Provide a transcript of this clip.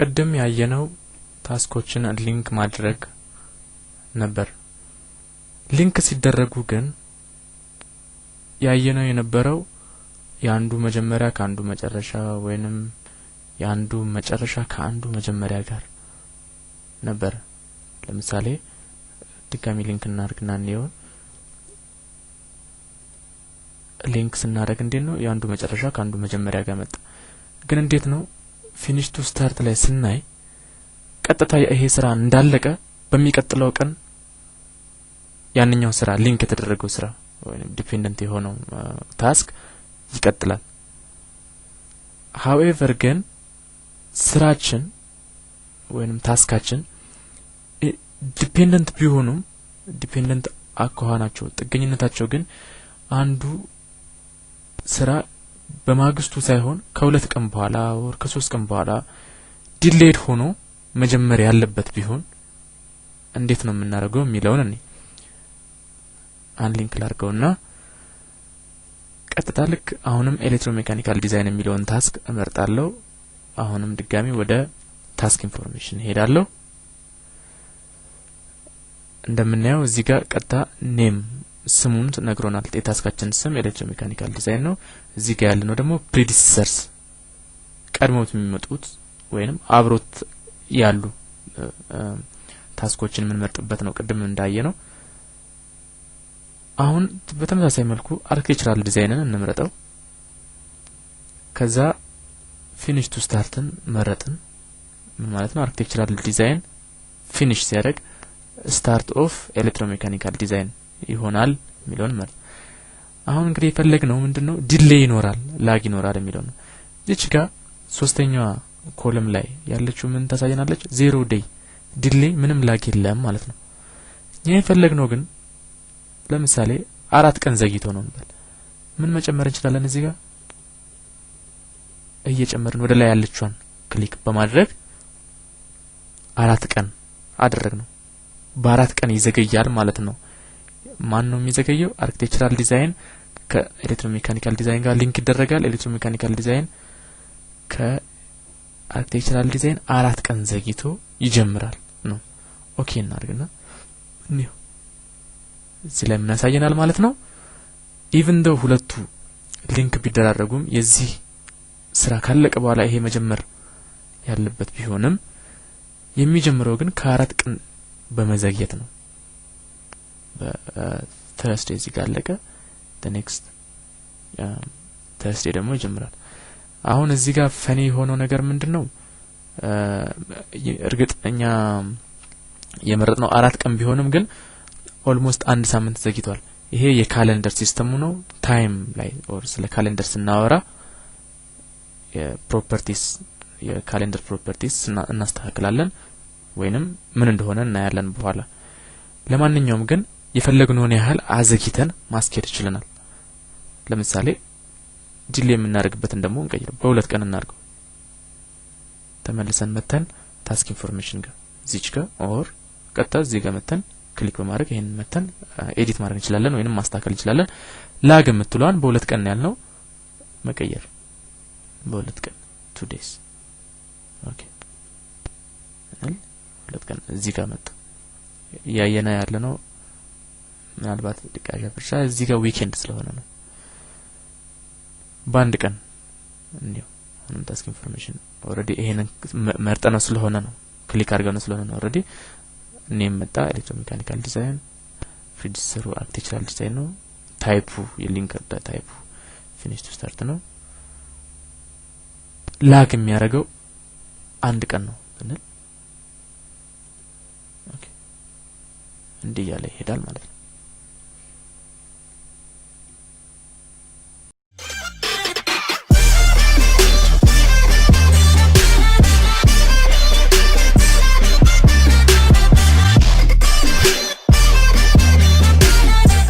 ቀደም ያየነው ታስኮችን ሊንክ ማድረግ ነበር ሊንክ ሲደረጉ ግን ያየነው የነበረው ያንዱ መጀመሪያ ካንዱ መጨረሻ ወይንም ያንዱ መጨረሻ ካንዱ መጀመሪያ ጋር ነበር ለምሳሌ ድጋሚ ሊንክ እናርግና ነው ሊንክ ስናደርግ እንዴት ነው ያንዱ መጨረሻ ካንዱ መጀመሪያ ጋር መጣ ግን እንዴት ነው ፊኒሽ ቱ ስታርት ላይ ስናይ ቀጥታ ይሄ ስራ እንዳለቀ በሚቀጥለው ቀን ያንኛው ስራ ሊንክ የተደረገው ስራ ወይንም ዲፔንደንት የሆነው ታስክ ይቀጥላል however ግን ስራችን ወይንም ታስካችን ዲፔንደንት ቢሆኑም ዲፔንደንት አኳኋናቸው ጥገኝነታቸው ግን አንዱ ስራ በማግስቱ ሳይሆን ከሁለት ቀን በኋላ ወር ከ3 ቀን በኋላ ዲሌይድ ሆኖ መጀመሪያ ያለበት ቢሆን እንዴት ነው የምናደርገው የሚለውን እኔ አንሊንክ ላድርገውና ቀጥታ ልክ አሁንም ኤሌክትሮሜካኒካል ዲዛይን የሚለውን ታስክ እመርጣለሁ አሁንም ድጋሚ ወደ ታስክ ኢንፎርሜሽን ሄዳለሁ እንደምናየው እዚህ ጋር ቀጥታ ኔም ስሙን ነግሮናል የታስካችን ስም ኤሌክትሮሜካኒካል ዲዛይን ነው እዚህ ጋር ያለነው ደግሞ ፕሪዲሰሰርስ ቀድሞት የሚመጡት ወይንም አብሮት ያሉ ታስኮችን ምን መርጥበት ነው ቅድም እንዳየነው አሁን በተመሳሳይ መልኩ አርኪቴክቸራል ዲዛይንን እንምረጠው ከዛ ፊኒሽ ቱ ስታርትን መረጥን ማለት ነው አርኪቴክቸራል ዲዛይን ፊኒሽ ሲያደርግ ስታርት ኦፍ ኤሌክትሮሜካኒካል ዲዛይን ይሆናል ሚሊዮን መርጥ አሁን እንግዲህ የፈለግነው ምንድነው ዲሌይ ይኖራል ላግ ይኖራል የሚለው ነው እዚህ ጋር ሶስተኛዋ ኮለም ላይ ያለችው ምን ታሳየናለች 0 ዴይ ዲሌይ ምንም ላግ የለም ማለት ነው ይሄ የፈለግነው ግን ለምሳሌ 4 ቀን ዘግይቶ ነው እንበል ምን መጨመር እንችላለን እዚህ ጋር እየጨመርን ወደ ላይ ያለችውን ክሊክ በማድረግ 4 ቀን አደረግነው በ4 ቀን ይዘገያል ማለት ነው ማን ነው የሚዘገየው አርኪቴክቸራል ዲዛይን ከኤሌክትሮሜካኒካል ዲዛይን ጋር ሊንክ ይደረጋል ኤሌክትሮሜካኒካል ዲዛይን ከአርኪቴክቸራል ዲዛይን 4 ቀን ዘግይቶ ይጀምራል ነው ኦኬ እናርግና ነው እዚህ ላይ ምን ያሳየናል ማለት ነው ኢቭን ዶ ሁለቱ ሊንክ ቢደራረጉም የዚህ ስራ ካለቀ በኋላ ይሄ መጀመር ያለበት ቢሆንም የሚጀምረው ግን ከ4 ቀን በመዘግየት ነው በተርስዴይ እዚህ ጋር አለቀ the next ተርስዴይ ደግሞ ይጀምራል አሁን እዚህ ጋር ፈኒ ሆኖ ነገር ምንድነው እርግጠኛ የመረጥነው 4 ቀን ቢሆንም ግን ኦልሞስት 1 ሳምንት ዘግይቷል ይሄ የካሌንደር ሲስተሙ ነው ታይም ላይ ኦር ስለ ካሌንደር ስናወራ የፕሮፐርቲስ የካሌንደር ፕሮፐርቲስ እናስተካክላለን ወይንም ምን እንደሆነ እናያለን በኋላ ለማንኛውም ግን የፈለግነውን ያህል አዘግይተን ማስኬድ ይችላልናል ለምሳሌ ዲሌይ የምናደርግበትን ደግሞ እንቀይረው በ2 ቀን እናርገው ተመልሰን መተን ታስክ ኢንፎርሜሽን ጋር እዚች ጋር ኦር ቀጥታ እዚህ ጋር መተን ክሊክ በማድረግ ይሄን መተን ኤዲት ማድረግ እንችላለን ወይንም ማስተካከል እንችላለን ላግ የምትሏን በ2 ቀን ያልነው መቀየር በ2 ቀን 2 days ኦኬ 2 ቀን እዚህ ጋር መጣ ያየና ያለነው ምናልባት ድቃሻ ፍርሻ እዚህ ጋር ዊኬንድ ስለሆነ ነው ባንድ ቀን እንዴው አሁንም ታስክ ኢንፎርሜሽን ኦሬዲ ይሄንን መርጠነው ስለሆነ ነው ክሊክ አድርገነው ስለሆነ ነው ኦሬዲ ኔም መጣ ኤሌክትሮሜካኒካል ዲዛይን ፕሪዲሰሩ አርኪቴክቸራል ዲዛይን ነው ታይፑ የሊንክ ታይፑ ፊኒሽ ቱ ስታርት ነው ላግ የሚያደርገው 1 ቀን ነው እንዴ ኦኬ እንዴ ያለ ይሄዳል ማለት ነው